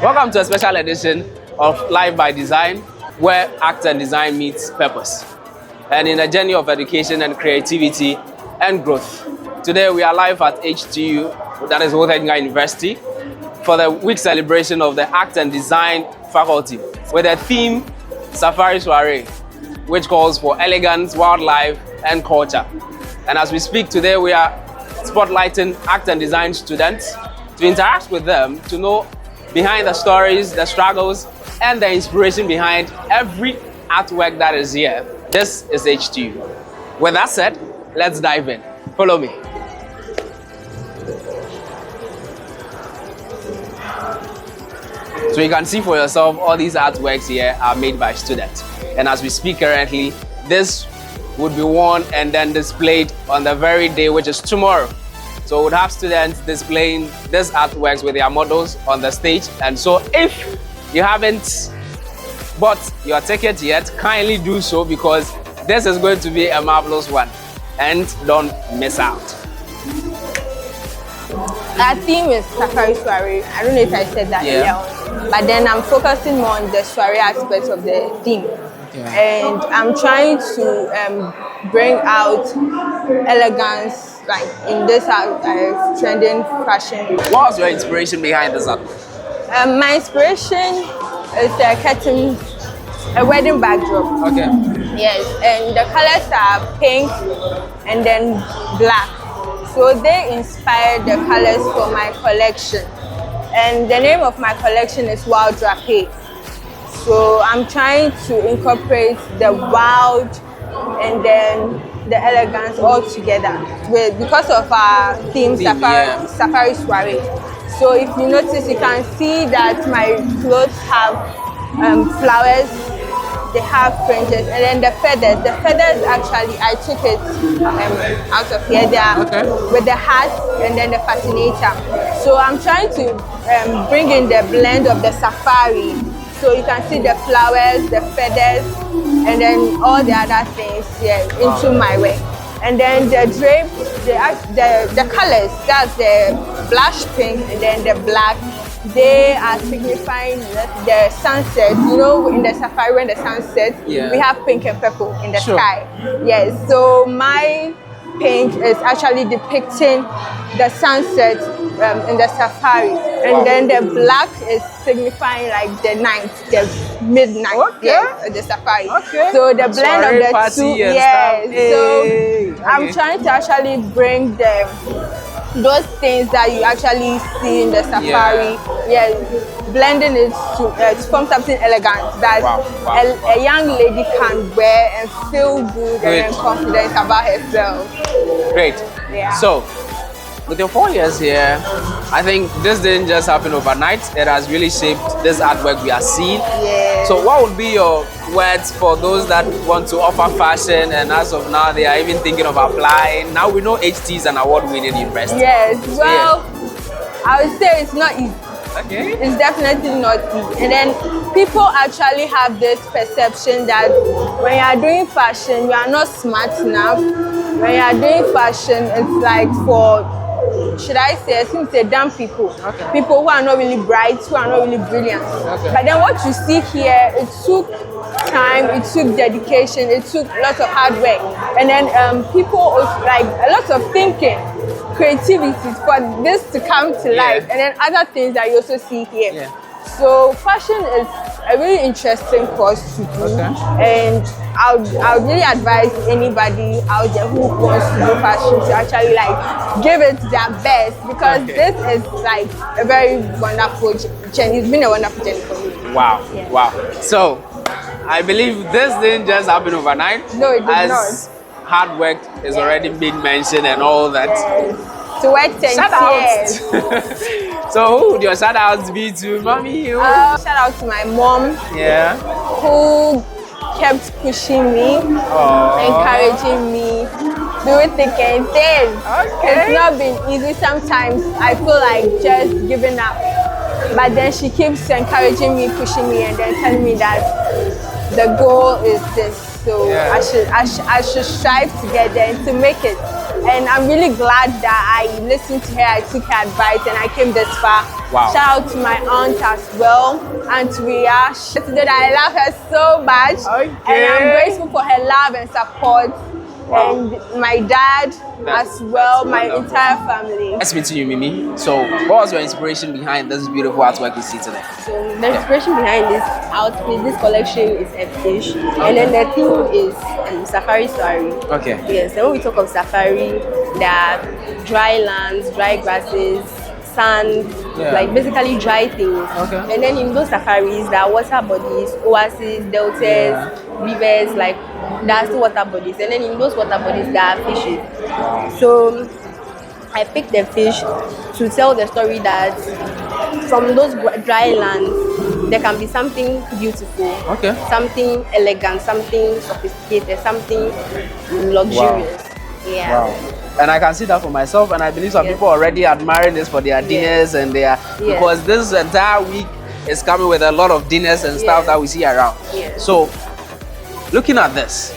Welcome to a special edition of Life by Design, where art and design meets purpose. And in a journey of education and creativity and growth. Today we are live at HTU, that is Hothanga University, for the week celebration of the Art and Design faculty with the theme Soirée, which calls for elegance, wildlife, and culture. And as we speak today, we are spotlighting art and design students to interact with them, to know behind the stories, the struggles, and the inspiration behind every artwork that is here. This is HTU. With that said, let's dive in. Follow me. So you can see for yourself, all these artworks here are made by students. And as we speak currently, this would be worn and then displayed on the very day, which is tomorrow. So we'll have students displaying these artworks with their models on the stage. And so if you haven't bought your ticket yet, kindly do so, because this is going to be a marvelous one. And don't miss out. Our theme is Soirée. I don't know if I said that earlier on, but then I'm focusing more on the soirée aspect of the theme. And I'm trying to bring out elegance, like in this trending fashion. What was your inspiration behind this art? My inspiration is a wedding backdrop. Okay. Yes, and the colors are pink and then black. So they inspired the colors for my collection. And the name of my collection is Wild Drapé. So I'm trying to incorporate the wild and then the elegance all together because of our theme, Safari Soirée. So if you notice, you can see that my clothes have flowers, they have fringes, and then the feathers. The feathers actually, I took it out of here. They are with the hat and then the fascinator. So I'm trying to bring in the blend of the safari. So you can see the flowers, the feathers, and then all the other things into my way. And then the drapes, the colors, that's the blush pink and then the black, they are signifying the sunset. You know, in the safari when the sun sets, we have pink and purple in the sky. Yes, so my paint is actually depicting the sunset in the safari, and then the black is signifying like the night, the midnight, the safari. So the blend of the two, so I'm trying to actually bring those things that you actually see in the safari, blending it to form something elegant that a young lady can wear and feel good and confident about herself. Great. So, with your 4 years here, I think this didn't just happen overnight. It has really shaped this artwork we are seeing. So what would be your words for those that want to offer fashion, and as of now they are even thinking of applying? Now we know HT is an award-winning university. Yes, well, I would say it's not easy. Okay. It's definitely not easy. And then people actually have this perception that when you are doing fashion, you are not smart enough. When you are doing fashion, it's like for, should I say dumb people. People who are not really bright, who are not really brilliant. But then what you see here, it took time, it took dedication, it took lots of hard work. And then people also, like a lot of thinking, creativity for this to come to life. And then other things that you also see here. So fashion is a really interesting course to do, and I would really advise anybody out there who wants to do fashion to actually like give it their best, because this is like a very wonderful journey. It's been a wonderful journey for me. Wow, wow. So I believe this didn't just happen overnight. No, it did not. Hard work is already being mentioned and all that. To work 10 years. So who would your shout outs be to, mommy? Shout out to my mom. Who kept pushing me, encouraging me, doing thick and thin. It's not been easy. Sometimes I feel like just giving up. But then she keeps encouraging me, pushing me, and then telling me that the goal is this. So I should strive to get there and to make it. And I'm really glad that I listened to her, I took her advice, and I came this far. Wow. Shout out to my aunt as well, Aunt Ria. I love her so much. Okay. And I'm grateful for her love and support. Wow. And my dad as well, my entire family. Nice meeting you, Mimi. So, what was your inspiration behind this beautiful artwork we see today? So the inspiration behind this outfit, this collection is a fish, and then the theme is safari soirée. Okay. Yes, and when we talk of safari, there are dry lands, dry grasses, sand, like basically dry things. Okay. And then in those safaris, there are water bodies, oases, deltas, rivers, like there are still water bodies. And then in those water bodies, there are fishes. So I picked the fish to tell the story that from those dry lands, there can be something beautiful, something elegant, something sophisticated, something luxurious. Yeah. Wow. And I can see that for myself, and I believe some people are already admiring this for their dinners and their because this entire week is coming with a lot of dinners and stuff that we see around. So, looking at this,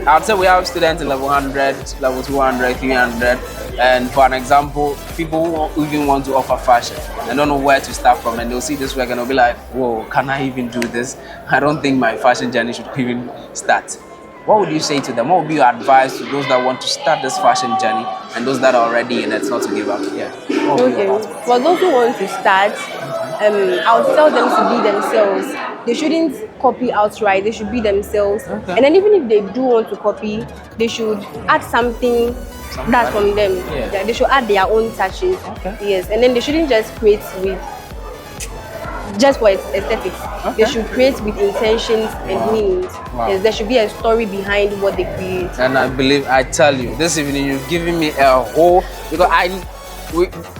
I would say we have students in level 100, level 200, 300, and for an example, people who even want to offer fashion and don't know where to start from, and they'll see this work and they'll be like, whoa, can I even do this? I don't think my fashion journey should even start. What would you say to them? What would be your advice to those that want to start this fashion journey and those that are already in it, not to give up? Okay. For those who want to start, I would tell them to be themselves. They shouldn't copy outright. They should be themselves. And then even if they do want to copy, they should add something that's from them. They should add their own touches. Yes. And then they shouldn't just create with just for aesthetics. They should create with intentions and meanings. Yes, there should be a story behind what they create. And I tell you, this evening you've given me a whole, because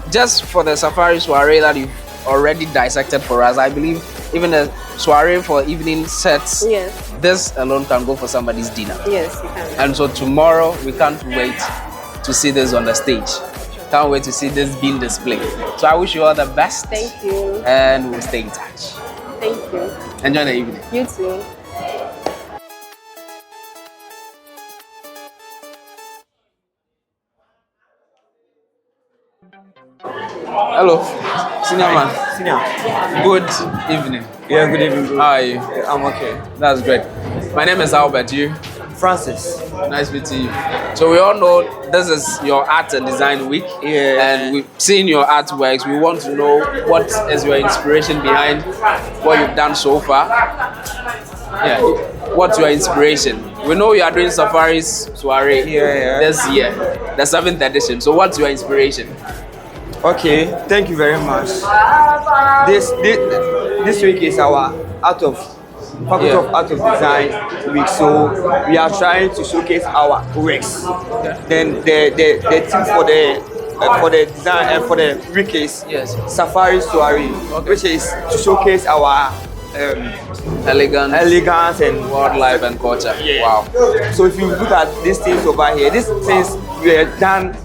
just for the safari soiree that you've already dissected for us, I believe even a soiree for evening sets, this alone can go for somebody's dinner. Yes, you can. And so tomorrow we can't wait to see this on the stage. Can't wait to see this being displayed. So I wish you all the best. Thank you. And we'll stay in touch. Thank you. Enjoy the evening. You too. Hello, senior man. Senior. Good evening. Yeah, good evening, bro. How are you? I'm okay. That's great. My name is Albert. You? Francis. Nice meeting you. So we all know this is your art and design week. And we've seen your artworks. We want to know what is your inspiration behind what you've done so far. What's your inspiration? We know you are doing Safari's Soirée this year, the 7th edition. So what's your inspiration? Okay, thank you very much. This week is our Faculty of Art of Design week, so we are trying to showcase our works. Then the theme for the design and for the week is Safari Soirée, which is to showcase our elegance and wildlife and culture. Wow. So if you look at these things over here, these things were done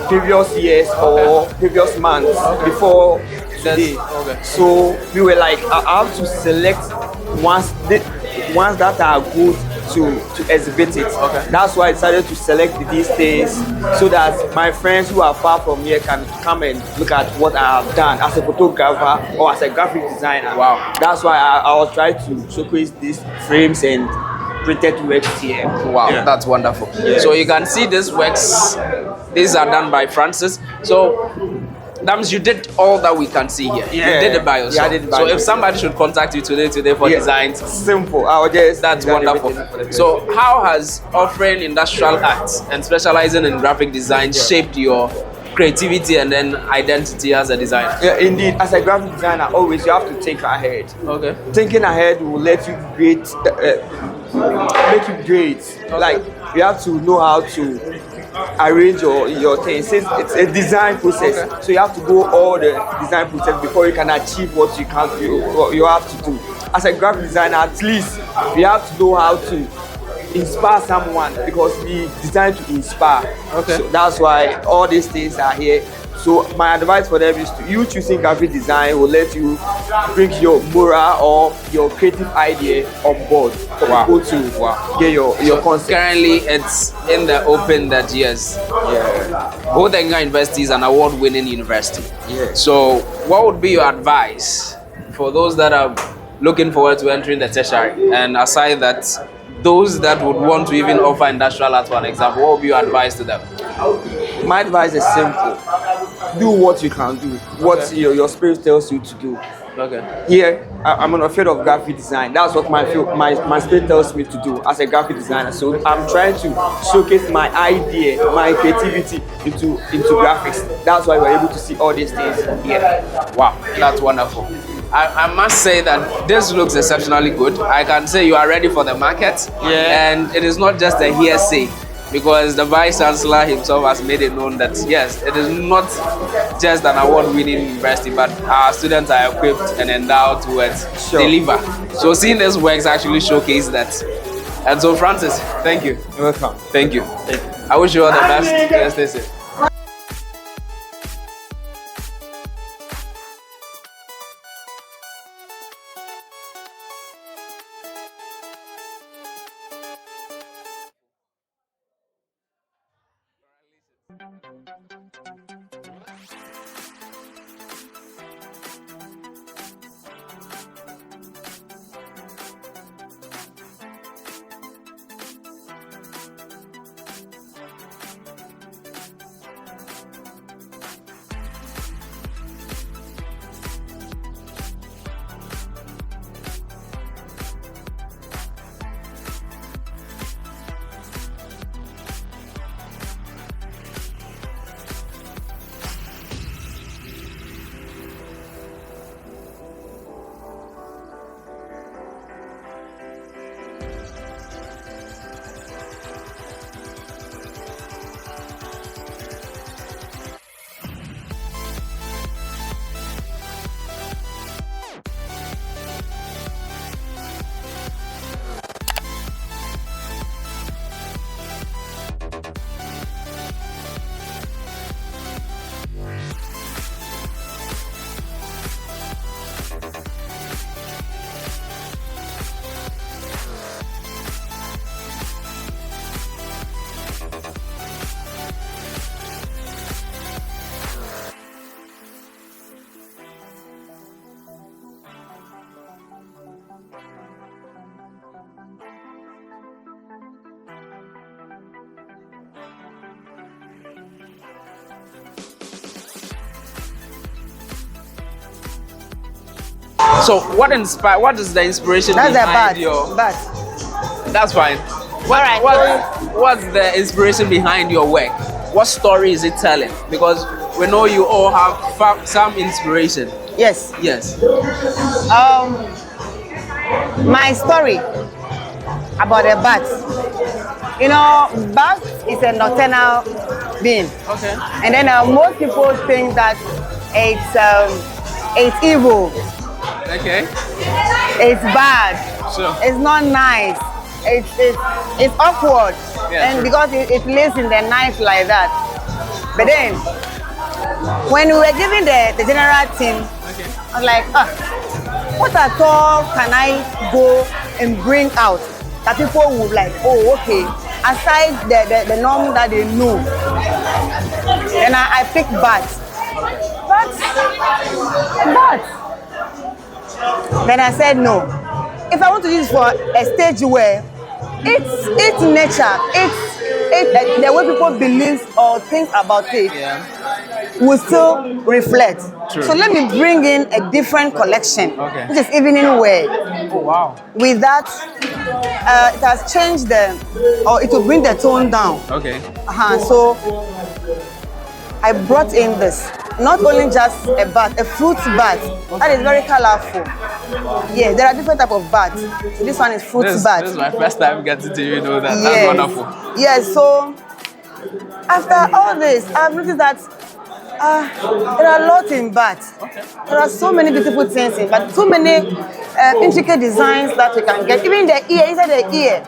previous years or previous months before today. So we were like, I have to select ones that are good to exhibit it. That's why I decided to select these things so that my friends who are far from here can come and look at what I have done as a photographer or as a graphic designer. Wow. That's why I was trying to showcase these frames and printed works here. Wow, that's wonderful. So you can see these works. These are done by Francis. So that means you did all that we can see here. You did it by yourself. I did it by so myself. If somebody should contact you today for designs, simple. I will just that's wonderful. So how has offering industrial arts and specializing in graphic design shaped your creativity and then identity as a designer? Yeah, indeed. As a graphic designer, always you have to think ahead. Okay. Thinking ahead will let you make you great. Like you have to know how to arrange your things. Since it's a design process, so you have to go all the design process before you can achieve what you have to do. As a graphic designer, at least you have to know how to inspire someone, because we design to inspire. So that's why all these things are here So my advice for them is to you choosing graphic design will let you bring your moral or your creative idea on board for people to get your concept. Currently, it's in the open that yes, both Enga University is an award-winning university. Yeah. So, what would be your advice for those that are looking forward to entering the tertiary? And aside that, those that would want to even offer industrial art, for an example, what would be your advice to them? My advice is simple: do what you can do, what your spirit tells you to do. Okay. Here, I'm on a field of graphic design. That's what my spirit tells me to do as a graphic designer. So I'm trying to showcase my idea, my creativity into graphics. That's why we're able to see all these things here. Wow, that's wonderful. I must say that this looks exceptionally good. I can say you are ready for the market. Yeah. And it is not just a hearsay, because the Vice Chancellor himself has made it known that yes, it is not just an award-winning university, but our students are equipped and endowed to deliver. So seeing this works actually showcase that. And so Francis, thank you. You're welcome. Thank you. I wish you all the best. Yes, stay safe. So what is the inspiration behind your... That's fine. What's the inspiration behind your work? What story is it telling? Because we know you all have some inspiration. Yes. Yes. My story about a bat. You know, bat is a nocturnal being. Okay. And then most people think that it's evil. Okay. It's bad. Sure. It's not nice. It's awkward. Yeah, and true. because it lives in the night like that. But then, when we were giving the general theme, Okay. I was like, what at all can I go and bring out that people would like, oh, okay, aside the norm that they know. And I picked bats. Bats. Then I said no. If I want to use it for a stage where it's nature, it's the way people believe or think about it will still reflect. True. So let me bring in a different collection, which is evening wear. Oh wow. With that, it has changed or it will bring the tone down. Okay. So I brought in this. Not only just a bat, a fruit bat. That is very colorful. Yeah, there are different types of bats. So this one is fruit bat. This is my first time getting to know that. That's wonderful. Yes, so after all this, I've noticed that there are a lot in bats. Okay. There are so many beautiful things in but so many intricate designs that we can get. Even the ear, inside the ear.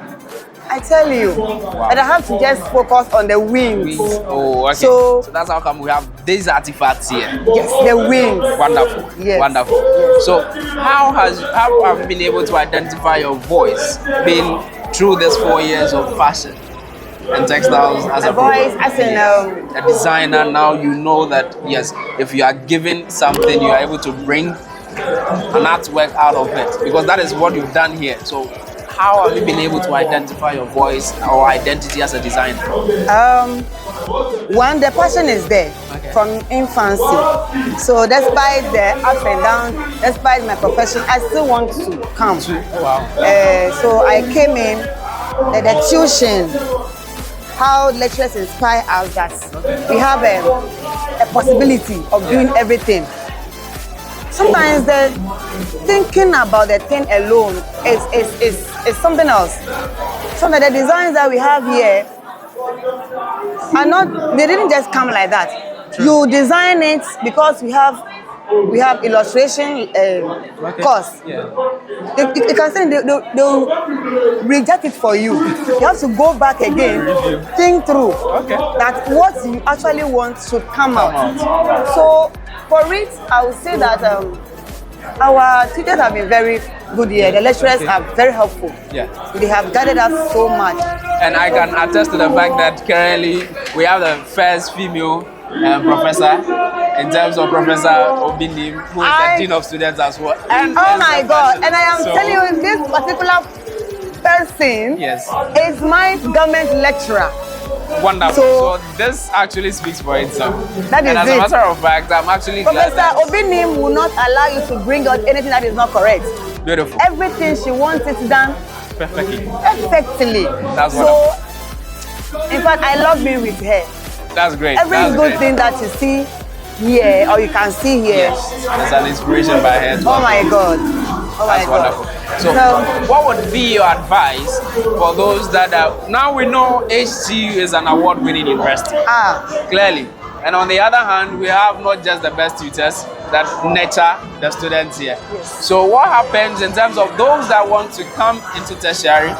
I tell you, and I have to just focus on the wings. Oh, okay. So that's how come we have these artifacts here. yes, the wings. Wonderful. Yes. Wonderful. Yes. So how have you been able to identify your voice being through this 4 years of fashion and textiles as a voice, as in a designer? Now you know that yes, if you are given something, you are able to bring an artwork out of it, because that is what you've done here. So how have you been able to identify your voice or identity as a designer? One, the passion is there from infancy. So despite the ups and downs, despite my profession, I still want to come. Wow. So I came in, the tuition, how lecturers inspire us that we have a possibility of doing everything. Sometimes the thinking about the thing alone is something else. Some of the designs that we have here are not, they didn't just come like that. You design it because we have illustration course. Yeah. You can say they'll reject it for you. You have to go back again, think through that what you actually want should come out. So for it, I would say that our teachers have been very good here. The lecturers are very helpful. Yeah. They have guided us so much. And I can attest to the fact that currently we have the first female professor in terms of Professor Obinim, who is the Dean of Students as well. And oh my God! And I am telling you, this particular person is my government lecturer. Wonderful. So this actually speaks for itself. That is and as a matter of fact, I'm actually glad that Professor Obinim will not allow you to bring out anything that is not correct. Beautiful. Everything she wants it done perfectly. That's so. In fact, I love being with her. That's great. Every good thing that you see here or you can see here. It's an inspiration by her. Oh my God. Oh my God. Wonderful. So, what would be your advice for those that are, now we know HTU is an award-winning university. Clearly. And on the other hand, we have not just the best tutors that nurture the students here. Yes. So what happens in terms of those that want to come into tertiary,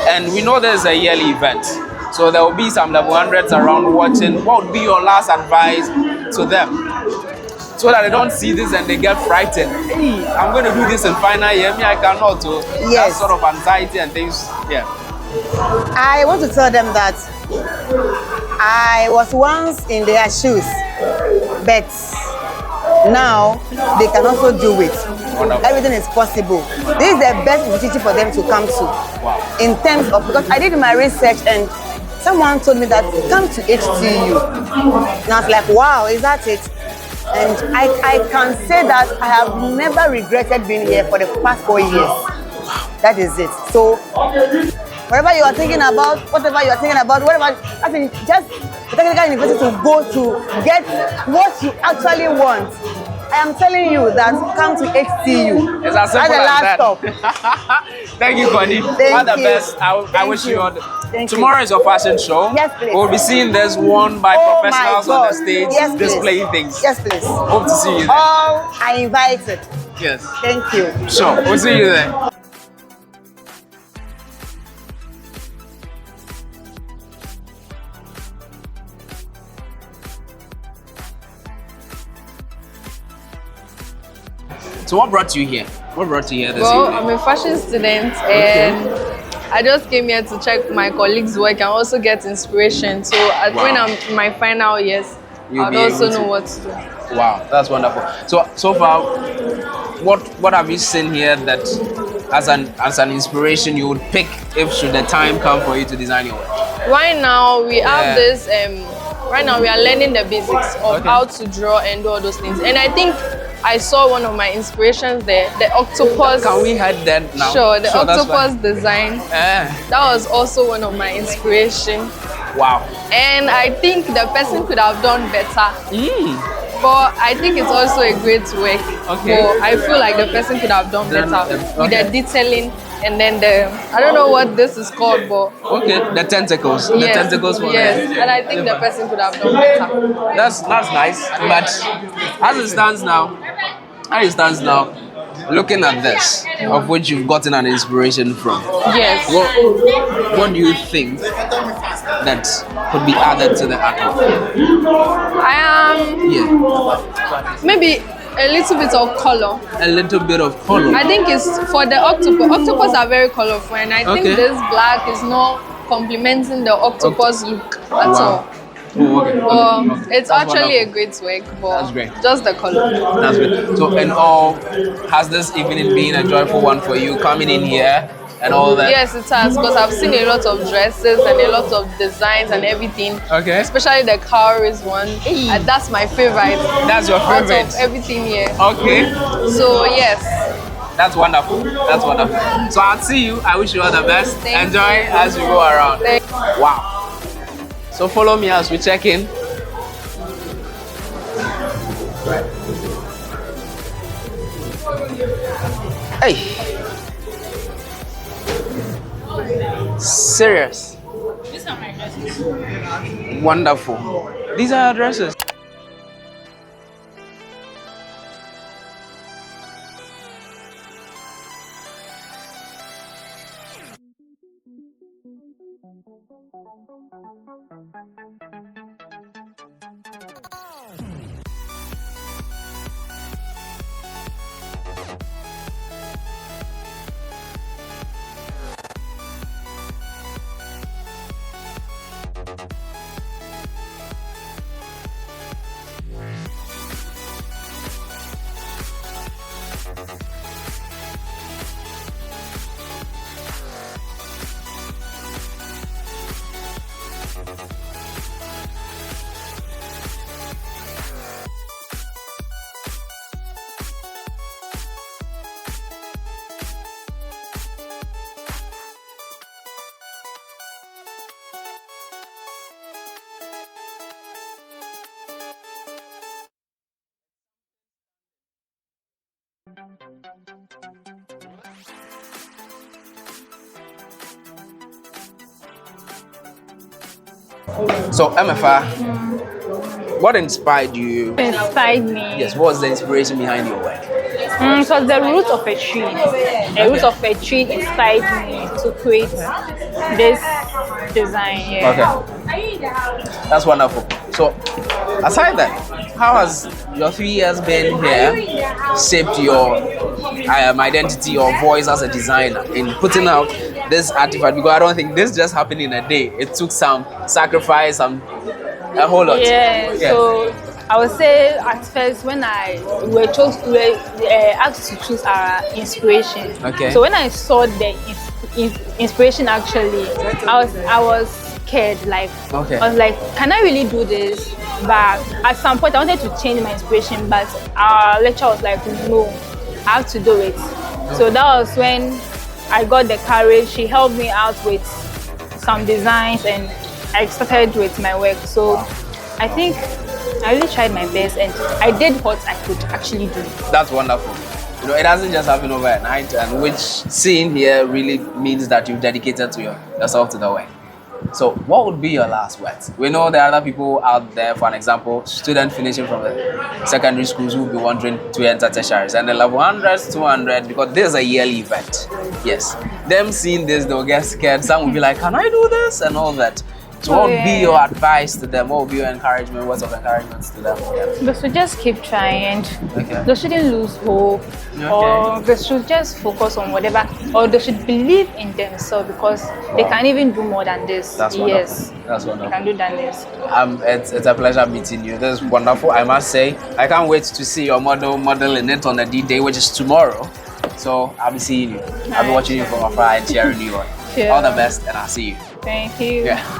and we know there's a yearly event. So there will be some level 100s around watching. What would be your last advice to them? So that they don't see this and they get frightened. Hey, I'm going to do this in final year. Me, I cannot. So that sort of anxiety and things. Yeah. I want to tell them that I was once in their shoes, but now they can also do it. Wonderful. Everything is possible. This is the best institution for them to come to. Wow. In terms of, because I did my research and someone told me that come to HTU. And I was like, wow, is that it? And I can say that I have never regretted being here for the past 4 years. That is it. So whatever you are thinking about, whatever you are thinking about, whatever, I think just the technical university to go to get what you actually want. I am telling you that come to HTU. It's as simple as that. Stop. Thank you, Connie. All the best. I wish you all the Thank Tomorrow is your fashion show. Yes, please. We'll be seeing this worn by professionals on the stage displaying things. Yes, please. Hope to see you there. All are invited. Yes. Thank you. Sure. We'll see you there. So what brought you here? What brought you here this evening? I'm a fashion student and I just came here to check my colleagues' work and also get inspiration. So when I'm in my final years, I'll also know what to do. Wow, that's wonderful. So far, what have you seen here that as an inspiration you would pick if should the time come for you to design your work? Right now we have this. Right now we are learning the basics of how to draw and do all those things. And I think I saw one of my inspirations there, the octopus. Can we head that now? Sure, the octopus design. That was also one of my inspirations. Wow. And I think the person could have done better. But I think it's also a great work. But I feel like the person could have done better with the detailing and then I don't know what this is called, but the tentacles. The tentacles for and I think the person could have done better. That's nice. But as it stands now, looking at this, of which you've gotten an inspiration from, Yes. what do you think that could be added to the artwork? Yeah. Maybe a little bit of color. A little bit of color. I think it's for the octopus. Octopus are very colorful, and I think this black is not complementing the octopus look at all. Oh, okay. It's That's actually wonderful. a great work, but That's great. just the color. That's good. So, in all, has this evening been a joyful one for you coming in here and all that? Yes, it has, because I've seen a lot of dresses and a lot of designs and everything. Okay. Especially the cowries one. And that's my favorite. That's your Out favorite. of everything here. Okay. So yes. That's wonderful. That's wonderful. So I'll see you. I wish you all the best. Thank Enjoy you. as we go around. Thank Wow. So follow me as we check in. Hey. Serious. These are my dresses. Wonderful. These are your dresses. So MFA, what inspired you? Inspired me. Yes, what was the inspiration behind your work? It was the root of a tree. The root of a tree inspired me to create this design. Yeah. Okay. That's wonderful. So, aside that, how has your 3 years been here shaped your identity, your voice as a designer in putting out this artifact? Because I don't think this just happened in a day. It took some sacrifice, a whole lot. Yeah. Yeah. So I would say at first when we were asked to choose our inspiration. Okay. So when I saw the inspiration, actually, I was scared. Like Okay. I was like, can I really do this? But at some point I wanted to change my inspiration, but our lecturer was like, no, I have to do it. So that was when I got the courage. She helped me out with some designs and I started with my work. So I think I really tried my best and I did what I could actually do. That's wonderful. You know, it doesn't just happen overnight, and which seeing here really means that you've dedicated to yourself to the work. So what would be your last words? We know there are other people out there, for an example, students finishing from the secondary schools who will be wanting to enter tertiaries, and the level 100s, 200, because this is a yearly event. Yes. Them seeing this, they'll get scared. Some will be like, can I do this? And all that. So what would be your advice to them? What would be your encouragement? Words of encouragement to them? Yeah. They should just keep trying and Okay. they shouldn't lose hope, or they should just focus on whatever, or they should believe in themselves because they can even do more than this. That's wonderful. Yes, That's they wonderful. can do than this. It's a pleasure meeting you. This is wonderful, I must say. I can't wait to see your model in it on the D-Day, which is tomorrow. So I'll be seeing you. I'll be watching you from afar and cheering you on. Sure. All the best, and I'll see you. Thank you. Yeah.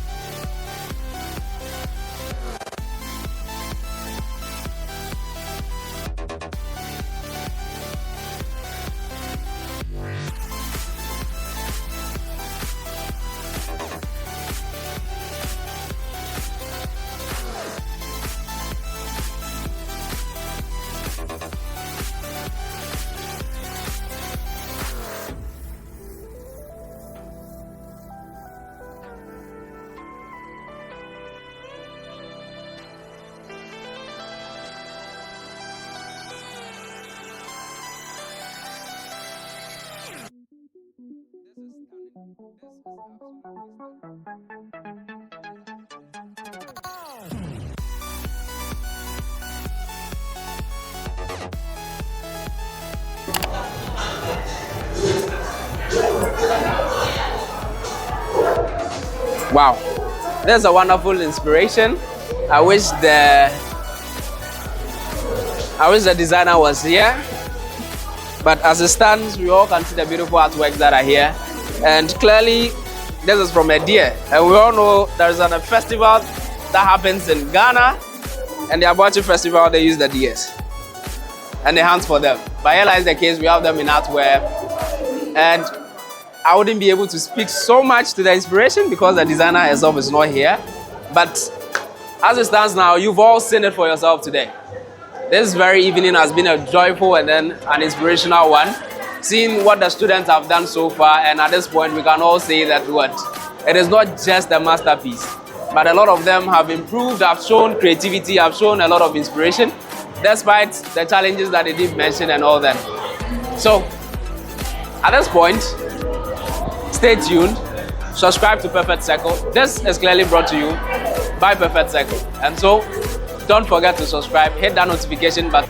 Wow, there's a wonderful inspiration. I wish the designer was here, but as it stands, we all can see the beautiful artworks that are here, and clearly this is from a deer, and we all know there's a festival that happens in Ghana, and the Abachi festival, they use the deers and they hunt for them. But here is the case, we have them in artwork, and I wouldn't be able to speak so much to the inspiration because the designer herself is not here. But as it stands now, you've all seen it for yourself today. This very evening has been a joyful and then an inspirational one, seeing what the students have done so far, and at this point we can all say that it is not just a masterpiece, but a lot of them have improved, have shown creativity, have shown a lot of inspiration, despite the challenges that they did mention and all that. So, at this point, stay tuned, subscribe to Perfect Circle. This is clearly brought to you by Perfect Circle. And so, don't forget to subscribe, hit that notification button.